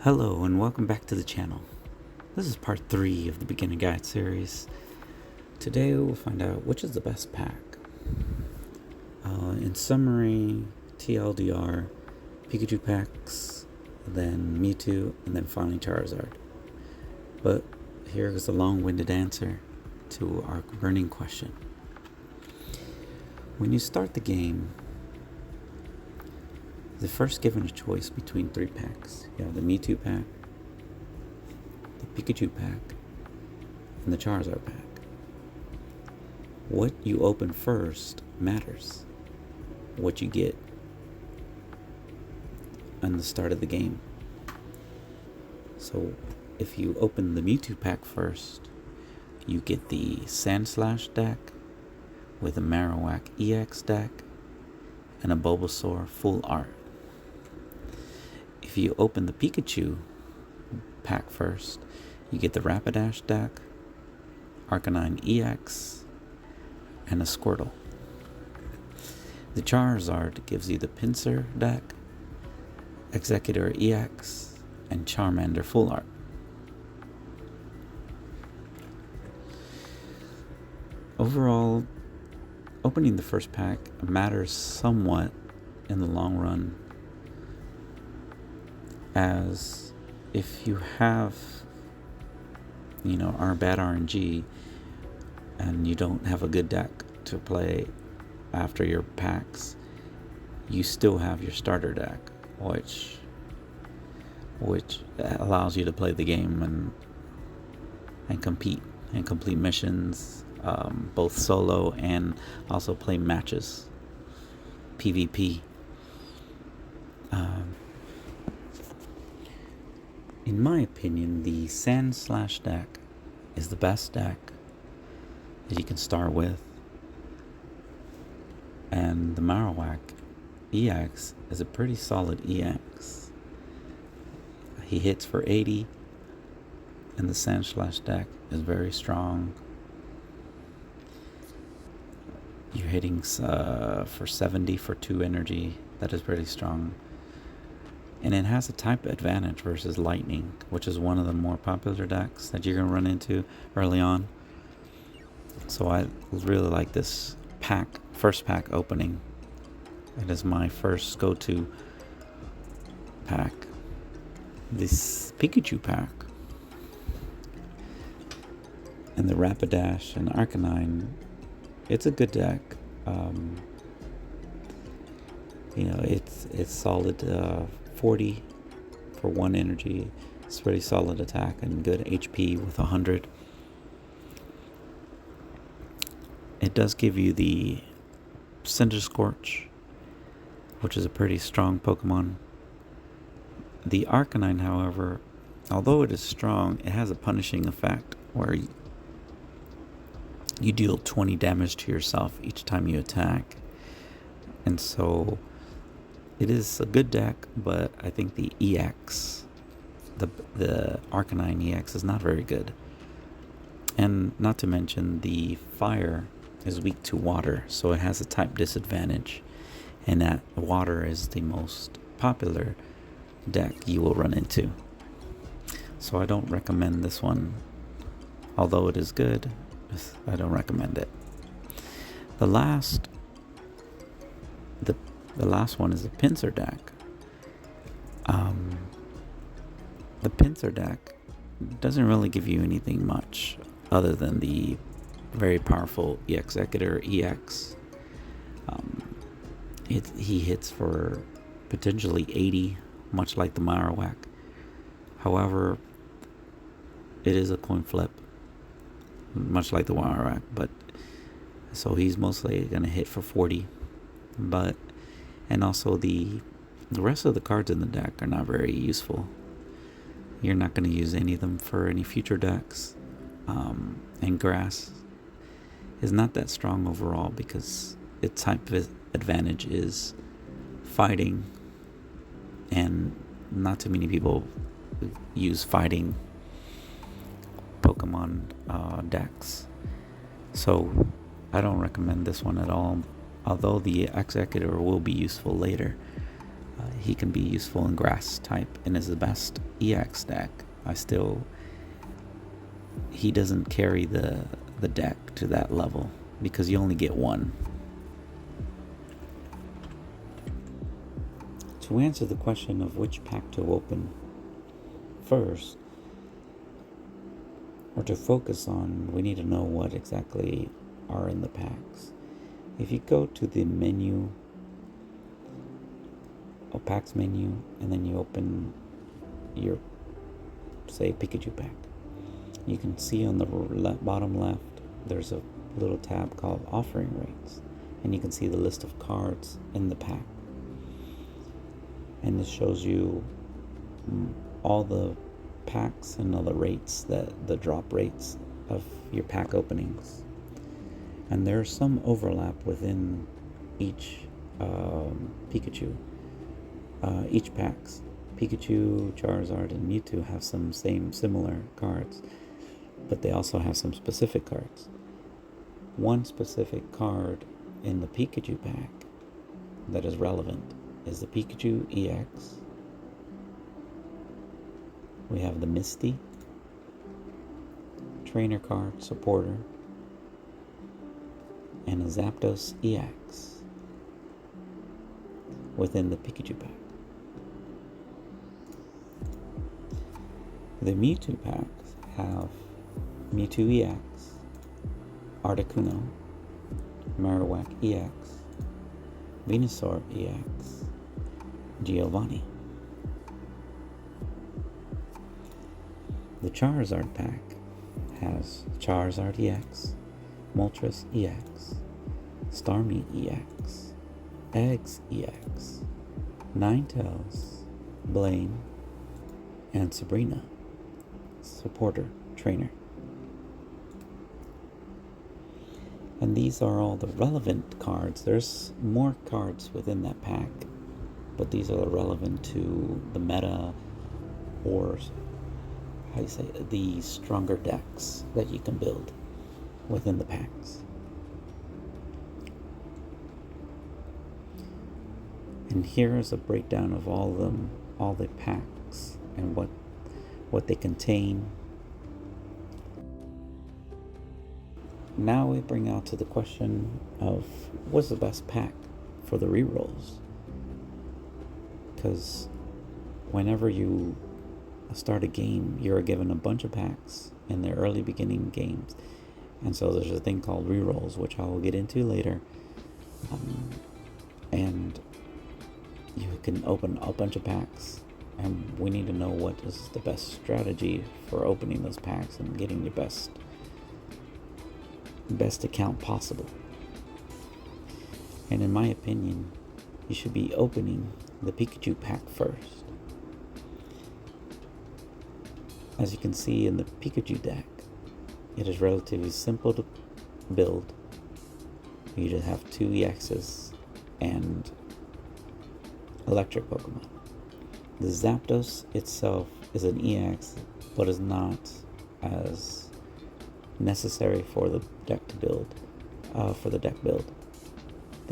Hello and welcome back to the channel. This is part 3 of the beginner guide series. Today we'll find out which is the best pack. In summary, TLDR, Pikachu packs, then Mewtwo, and then finally Charizard. But here is a long-winded answer to our burning question. When you start the game, the first given a choice between 3 packs. You have the Mewtwo pack, the Pikachu pack, and the Charizard pack. What you open first matters. What you get on the start of the game. So if you open the Mewtwo pack first, you get the Sandslash deck with a Marowak EX deck and a Bulbasaur full art. If you open the Pikachu pack first, you get the Rapidash deck, Arcanine EX, and a Squirtle. The Charizard gives you the Pinsir deck, Executor EX, and Charmander full art. Overall, opening the first pack matters somewhat in the long run, as if you have our bad RNG and you don't have a good deck to play after your packs, you still have your starter deck, which allows you to play the game and compete and complete missions, both solo and also play matches, PvP. In my opinion, the Sandslash deck is the best deck that you can start with, and the Marowak EX is a pretty solid EX. He hits for 80, and the Sandslash deck is very strong. You're hitting for 70 for 2 energy. That is pretty strong. And it has a type advantage versus Lightning, which is one of the more popular decks that you're going to run into early on. So I really like this first pack opening. It is my first go-to pack. This Pikachu pack and the Rapidash and Arcanine, it's a good deck. It's solid 40 for 1 energy. It's pretty solid attack and good HP with 100. It does give you the Cinder Scorch, which is a pretty strong Pokemon. The Arcanine, however, although it is strong, it has a punishing effect where you deal 20 damage to yourself each time you attack. And so it is a good deck, but I think the EX, the Arcanine EX, is not very good. And not to mention the fire is weak to water, so it has a type disadvantage. And that water is the most popular deck you will run into. So I don't recommend this one. Although it is good, I don't recommend it. The last one is the Pinsir deck. The Pinsir deck doesn't really give you anything much other than the very powerful Executor EX. He hits for potentially 80, much like the Marowak. However, it is a coin flip, much like the Marowak, but so he's mostly going to hit for 40. And also the rest of the cards in the deck are not very useful. You're not going to use any of them for any future decks. And Grass is not that strong overall because its type advantage is fighting, and not too many people use fighting Pokemon decks. So I don't recommend this one at all. Although the Executor will be useful later, He can be useful in grass type and is the best EX deck. He doesn't carry the deck to that level because you only get one. To answer the question of which pack to open first, or to focus on, we need to know what exactly are in the packs. If you go to the menu, a packs menu, and then you open your, say, Pikachu pack, you can see on the bottom left there's a little tab called offering rates, and you can see the list of cards in the pack, and it shows you all the packs and all the rates, the drop rates of your pack openings. And there's some overlap within each Pikachu. Each packs, Pikachu, Charizard, and Mewtwo have some similar cards, but they also have some specific cards. One specific card in the Pikachu pack that is relevant is the Pikachu EX. We have the Misty, Trainer card, Supporter, and a Zapdos EX within the Pikachu pack. The Mewtwo packs have Mewtwo EX, Articuno, Marowak EX, Venusaur EX, Giovanni. The Charizard pack has Charizard EX, Moltres EX, Starmie EX, Eggs EX, Ninetales, Blaine, and Sabrina, Supporter, Trainer. And these are all the relevant cards. There's more cards within that pack, but these are relevant to the meta, or how you say, the stronger decks that you can build within the packs. And here is a breakdown of all of them, all the packs, and what they contain. Now we bring out to the question of what's the best pack for the rerolls, because whenever you start a game, you're given a bunch of packs in the early beginning games, and so there's a thing called rerolls, which I will get into later, and you can open a bunch of packs, and we need to know what is the best strategy for opening those packs and getting your best account possible. And in my opinion, you should be opening the Pikachu pack first. As you can see in the Pikachu deck, it is relatively simple to build. You just have 2 EXs and electric Pokemon. The Zapdos itself is an EX, but is not as necessary for the deck to build. The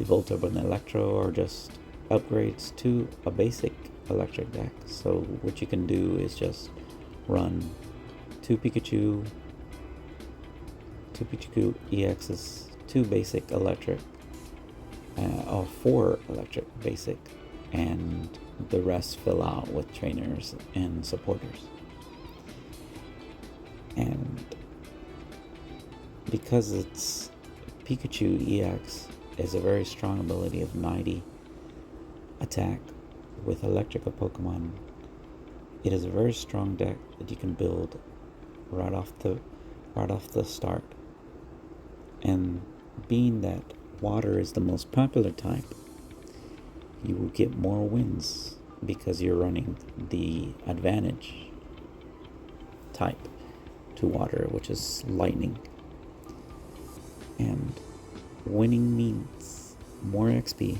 Voltorb and the Electro are just upgrades to a basic electric deck. So what you can do is just run 2 Pikachu EXs, 2 basic electric, or 4 electric basic, and the rest fill out with trainers and supporters. And because it's Pikachu EX is a very strong ability of 90 attack with electrical Pokemon, it is a very strong deck that you can build right off the start. And being that water is the most popular type, you will get more wins because you're running the advantage type to water, which is lightning. And winning means more XP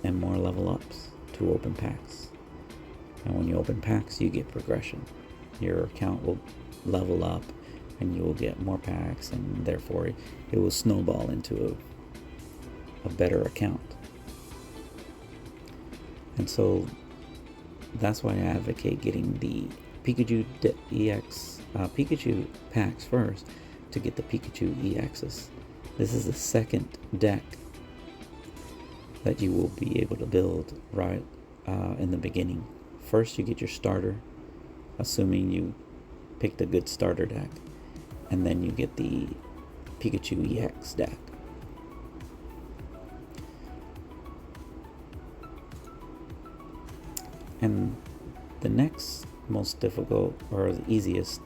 and more level ups to open packs. And when you open packs, you get progression. Your account will level up and you will get more packs, and therefore it will snowball into a better account. And so that's why I advocate getting the Pikachu EX Pikachu packs first to get the Pikachu EXs. This is the second deck that you will be able to build right in the beginning. First, you get your starter, assuming you picked a good starter deck, and then you get the Pikachu EX deck. And the next most difficult or the easiest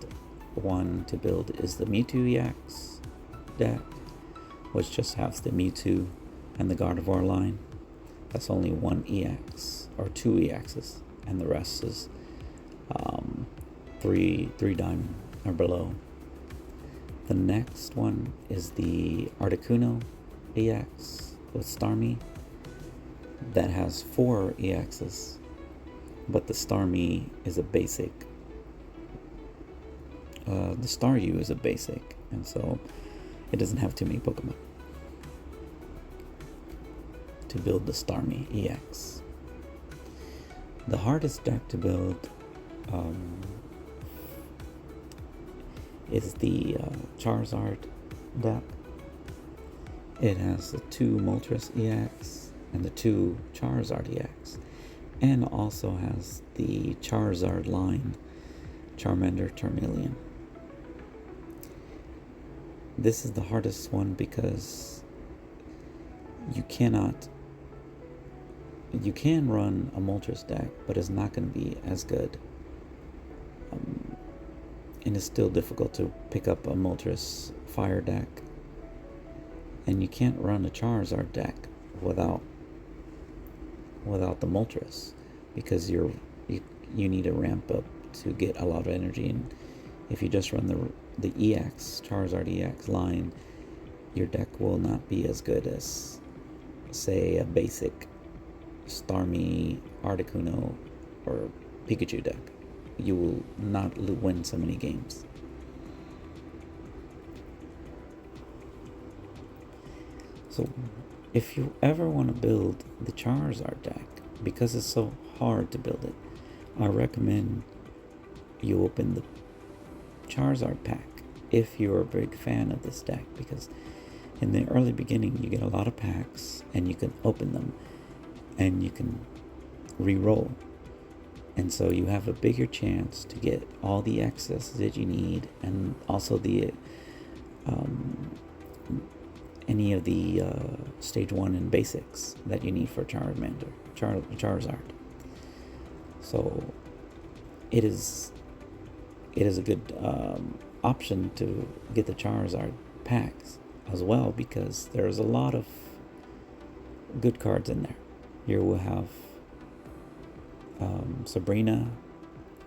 one to build is the Mewtwo EX deck, which just has the Mewtwo and the Gardevoir line. That's only one EX or two EXs, and the rest is three diamond or below. The next one is the Articuno EX with Starmie that has 4 EXs, but the Starmie is a basic. The Staryu is a basic, and so it doesn't have too many Pokemon to build the Starmie EX. The hardest deck to build is the Charizard deck. It has the 2 Moltres EX and the 2 Charizard EX, and also has the Charizard line, Charmander, Charmeleon. This is the hardest one because you can run a Moltres deck, but it's not going to be as good. And it's still difficult to pick up a Moltres Fire deck. And you can't run a Charizard deck without the Moltres, because you need to ramp up to get a lot of energy. And if you just run the EX, Charizard EX line, your deck will not be as good as, say, a basic Starmie, Articuno, or Pikachu deck. You will not win so many games. So if you ever want to build the Charizard deck, because it's so hard to build it, I recommend you open the Charizard pack if you're a big fan of this deck, because in the early beginning you get a lot of packs and you can open them and you can re-roll, and so you have a bigger chance to get all the accesses that you need, and also the any of the stage 1 and basics that you need for Charizard. So it is a good option to get the Charizard packs as well, because there's a lot of good cards in there. You will have Sabrina,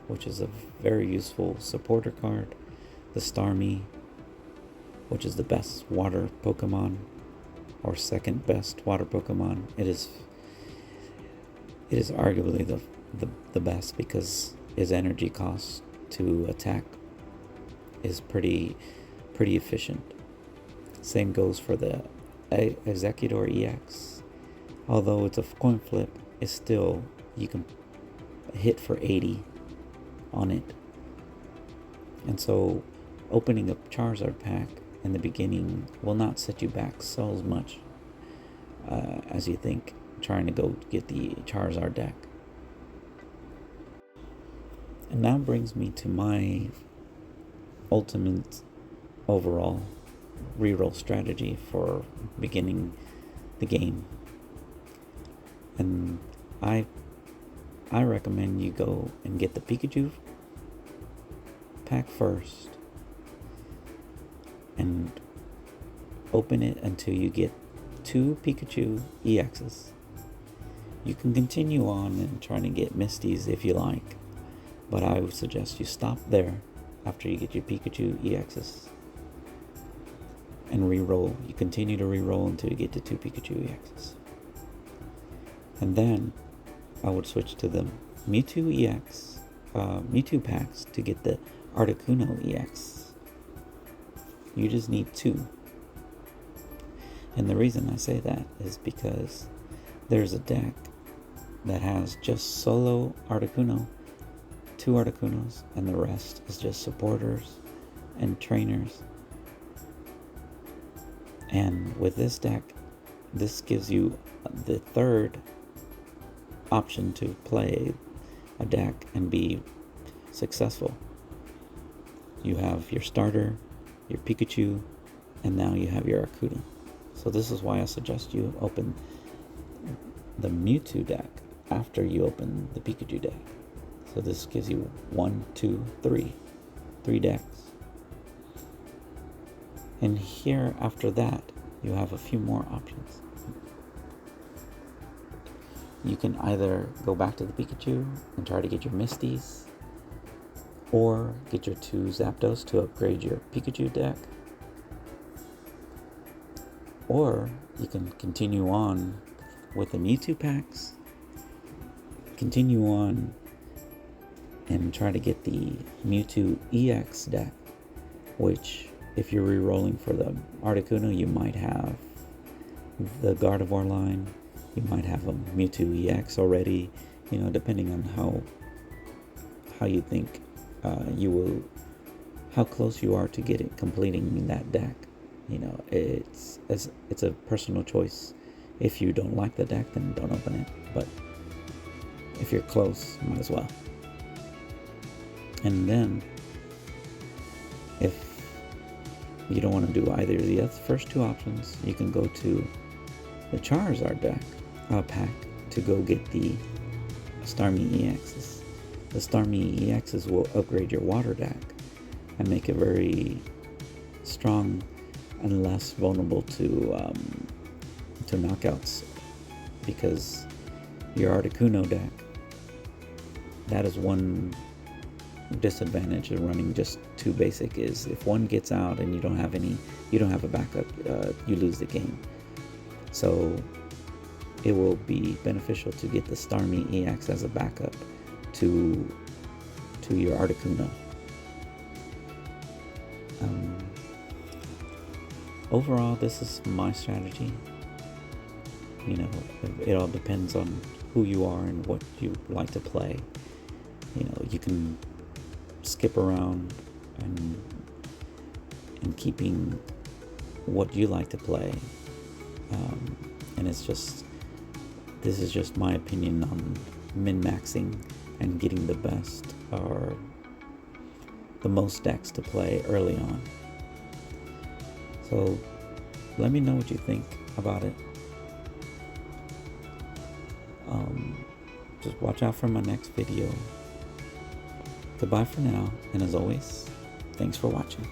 which is a very useful supporter card. The Starmie, which is the best water Pokemon, or second best water Pokemon. It is arguably the best, because his energy cost to attack is pretty efficient. Same goes for the Executor EX. Although it's a coin flip, it's still, you can hit for 80 on it. And so opening a Charizard pack in the beginning will not set you back so much as you think, trying to go get the Charizard deck. And now brings me to my ultimate overall reroll strategy for beginning the game. And I recommend you go and get the Pikachu pack first and open it until you get 2 Pikachu EXs. You can continue on and try to get Misties if you like, but I would suggest you stop there after you get your Pikachu EXs and re-roll. You continue to re-roll until you get to 2 Pikachu EXs. And then I would switch to the Mewtwo EX, Mewtwo packs to get the Articuno EX. You just need 2. And the reason I say that is because there's a deck that has just solo Articuno, 2 Articunos, and the rest is just supporters and trainers. And with this deck, this gives you the third option to play a deck and be successful. You have your starter, your Pikachu, and now you have your Arcuno. So this is why I suggest you open the Mewtwo deck after you open the Pikachu deck. So this gives you 1, 2, 3 decks. And here after that, you have a few more options. You can either go back to the Pikachu and try to get your Misties, or get your 2 Zapdos to upgrade your Pikachu deck, or you can continue on with the Mewtwo packs, continue on and try to get the Mewtwo EX deck, which if you're re-rolling for the Articuno, you might have the Gardevoir line, you might have a Mewtwo EX already, you know, depending on how you think how close you are to completing that deck. You know, it's a personal choice. If you don't like the deck, then don't open it, but if you're close, might as well. And then if you don't want to do either of the first 2 options, you can go to the Charizard deck pack to go get the Starmie EXs. The Starmie EXs will upgrade your water deck and make it very strong and less vulnerable to knockouts, because your Articuno deck, that is one disadvantage of running just 2 basic, is if one gets out and you don't have a backup, you lose the game. So it will be beneficial to get the Starmie EX as a backup to your Articuno. Overall, this is my strategy. You know, it all depends on who you are and what you like to play. You know, you can skip around and keeping what you like to play. And this is just my opinion on min-maxing and getting the best or the most decks to play early on. So let me know what you think about it. Just watch out for my next video. Goodbye for now, and as always, thanks for watching.